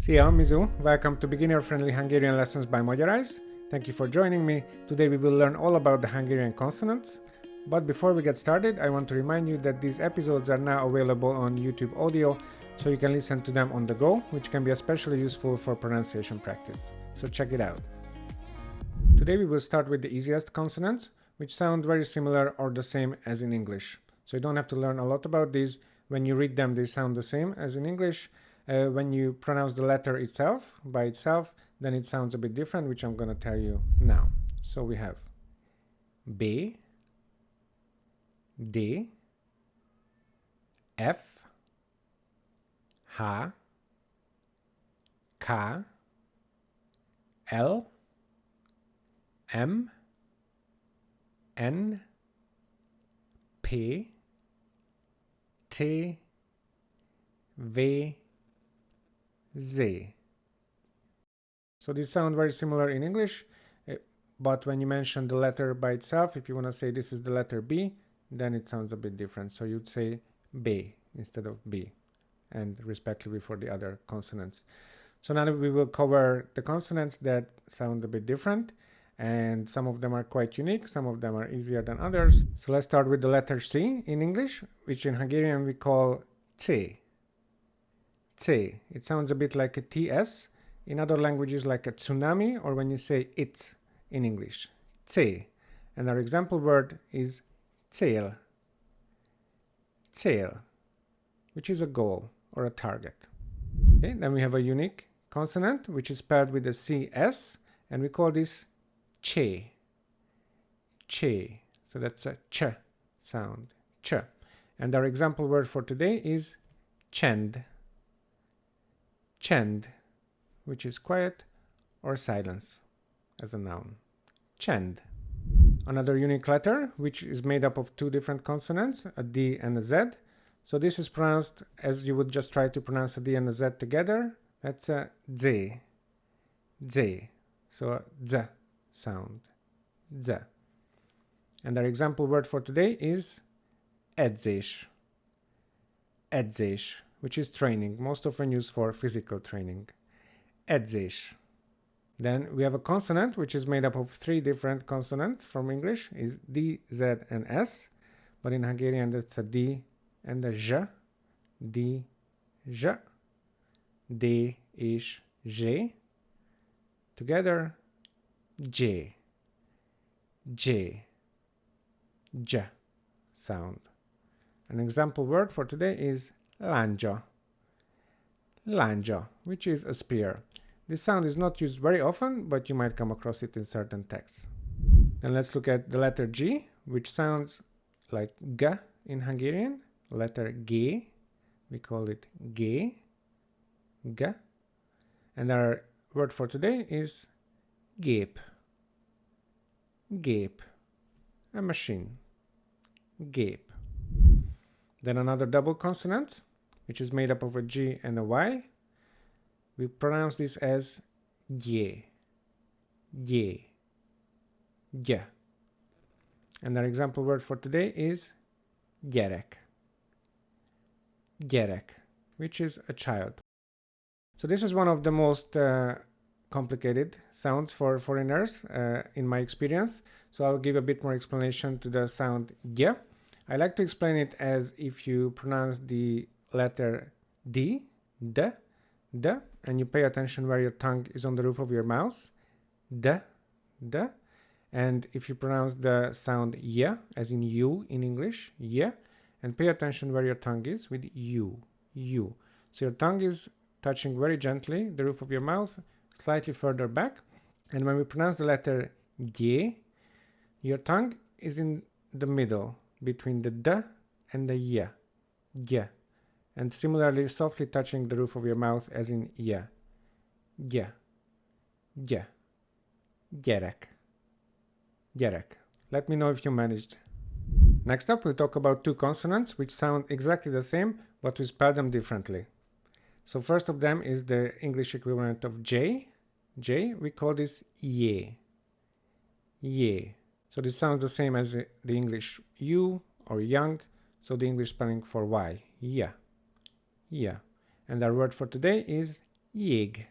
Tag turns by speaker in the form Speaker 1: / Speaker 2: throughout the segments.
Speaker 1: Szia, Mizu! Welcome to beginner-friendly Hungarian lessons by Magyarize. Thank you for joining me. Today we will learn all about the Hungarian consonants. But before we get started, I want to remind you that these episodes are now available on YouTube audio, so you can listen to them on the go, which can be especially useful for pronunciation practice. So check it out. Today we will start with the easiest consonants, which sound very similar or the same as in English. So you don't have to learn a lot about these. When you read them, they sound the same as in English. When you pronounce the letter itself, by itself, then it sounds a bit different, which I'm going to tell you now. So we have B, D, F, H, K, L, M, N, P, T, V, Z. So these sound very similar in English, but when you mention the letter by itself, if you want to say this is the letter B, then it sounds a bit different. So you'd say B instead of B, and respectively for the other consonants. So now we will cover the consonants that sound a bit different, and some of them are quite unique, some of them are easier than others. So let's start with the letter C in English, which in Hungarian we call C. C. It sounds a bit like a TS. In other languages like a tsunami, or when you say it's in English. C. And our example word is cél. Cél, which is a goal or a target. Okay, then we have a unique consonant, which is spelled with a CS, and we call this che. Che. So that's a ch sound. Ch. And our example word for today is csend. Csend, which is quiet or silence as a noun. Csend. Another unique letter, which is made up of two different consonants, a D and a Z. So this is pronounced as you would just try to pronounce a D and a Z together. That's a Z. Z. So a Z sound. Z. And our example word for today is edzés. Edzés, which is training, most often used for physical training. Edzés. Then we have a consonant which is made up of three different consonants from English, is D, Z, and S. But in Hungarian that's a D and a J. D, J. D, és, J. Together, J. J. J sound. An example word for today is lándzsa. Lándzsa, which is a spear. This sound is not used very often, but you might come across it in certain texts. Then let's look at the letter G, which sounds like G in Hungarian. Letter G, we call it G. G. And our word for today is gép. Gép. A machine. Gép. Then another double consonant, which is made up of a G and a Y. We pronounce this as Gy. Gy. Gy. And our example word for today is gyerek. Gyerek, which is a child. So this is one of the most complicated sounds for foreigners in my experience. So I'll give a bit more explanation to the sound gy. I like to explain it as if you pronounce the letter D, D, D, and you pay attention where your tongue is on the roof of your mouth, D, D, and if you pronounce the sound Y, as in you in English, Y, and pay attention where your tongue is with U, U. So your tongue is touching very gently the roof of your mouth, slightly further back, and when we pronounce the letter G, your tongue is in the middle, between the D and the Y, Y, and similarly softly touching the roof of your mouth as in Y, Y, Y, gyerek, gyerek. Let me know if you managed. Next up, we'll talk about two consonants which sound exactly the same, but we spell them differently. So first of them is the English equivalent of J. J, we call this ye. Ye. So this sounds the same as the English you or young, So the English spelling for Y, yeah, yeah. And our word for today is jég,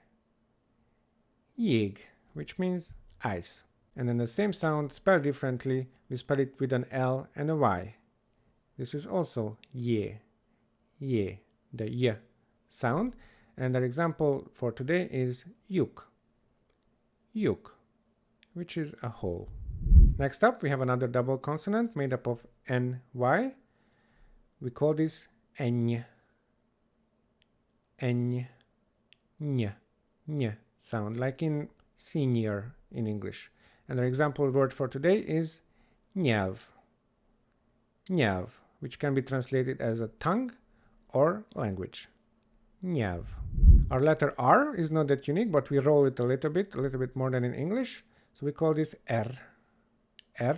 Speaker 1: jég, which means ice. And then the same sound spelled differently, we spell it with an L and a Y. This is also ye, ye, the y sound. And our example for today is yuk, yuk, which is a hole. Next up, we have another double consonant made up of ny. We call this eny, eny, ny, ny sound, like in senior in English. And our example word for today is nyelv, nyelv, which can be translated as a tongue or language. Nyelv. Our letter R is not that unique, but we roll it a little bit more than in English. So we call this R, R.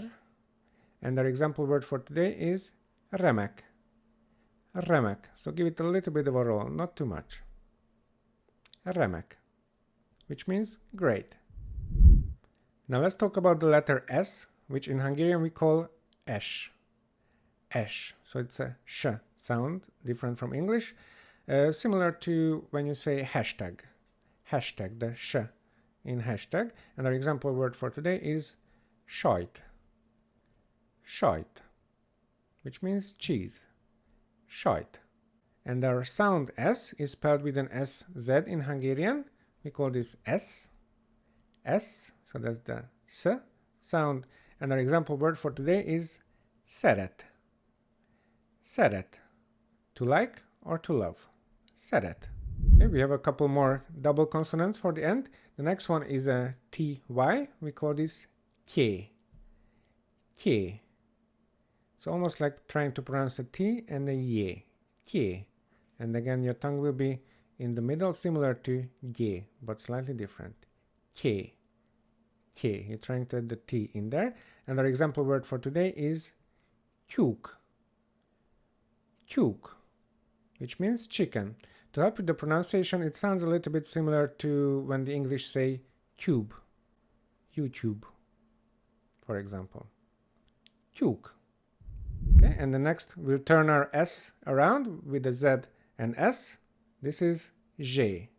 Speaker 1: And our example word for today is remek, remek. So give it a little bit of a roll, not too much. Remek, which means great. Now let's talk about the letter S, which in Hungarian we call es, es. So it's a sh sound, different from English. Similar to when you say hashtag, hashtag, the sh in hashtag. And our example word for today is sajt, sajt, which means cheese, sajt. And our sound S is spelled with an SZ in Hungarian. We call this S, S, so that's the S sound. And our example word for today is szeret, szeret, to like or to love, szeret. Okay, we have a couple more double consonants for the end. The next one is a TY. We call this ké, ké. So almost like trying to pronounce a T and a Y, ké. And again, your tongue will be in the middle, similar to G, but slightly different. Ké, ké. You're trying to add the T in there. And our example word for today is tyúk, tyúk, which means chicken. To help with the pronunciation, it sounds a little bit similar to when the English say tube, YouTube, for example. Tyúk. Okay, and the next, we'll turn our S around with the Z and S. This is J,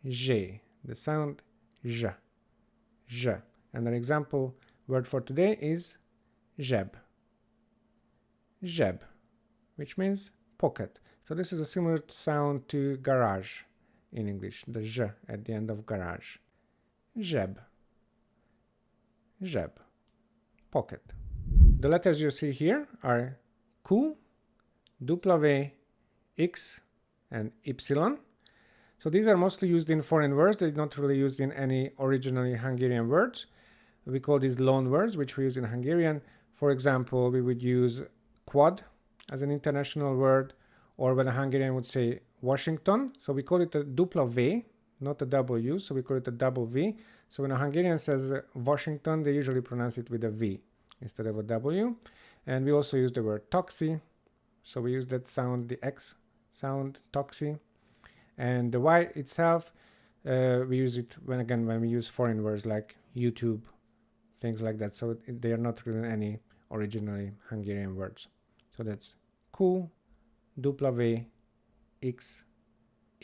Speaker 1: J, the sound J, J. And an example word for today is zseb, zseb, which means pocket. So this is a similar sound to garage in English, the J at the end of garage. Zseb, zseb, pocket. The letters you see here are Q, W, X, and Y. So these are mostly used in foreign words. They're not really used in any originally Hungarian words. We call these loan words, which we use in Hungarian. For example, we would use quad as an international word, or when a Hungarian would say Washington. So we call it a W, not a W, so we call it a double V. So when a Hungarian says Washington, they usually pronounce it with a V instead of a W. And we also use the word toxi. So we use that sound, the X sound, toxi. And the Y itself, we use it when we use foreign words like YouTube, things like that. So they are not really any originally Hungarian words. So that's Q, W, X,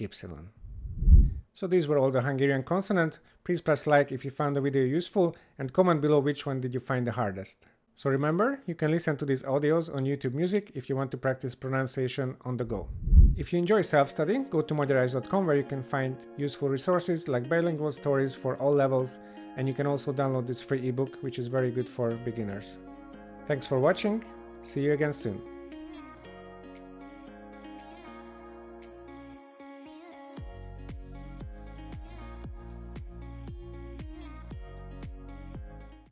Speaker 1: Y. So these were all the Hungarian consonants. Please press like if you found the video useful and comment below which one did you find the hardest. So remember, you can listen to these audios on YouTube Music if you want to practice pronunciation on the go. If you enjoy self-study, go to magyarize.com where you can find useful resources like bilingual stories for all levels, and you can also download this free ebook, which is very good for beginners. Thanks for watching. See you again soon.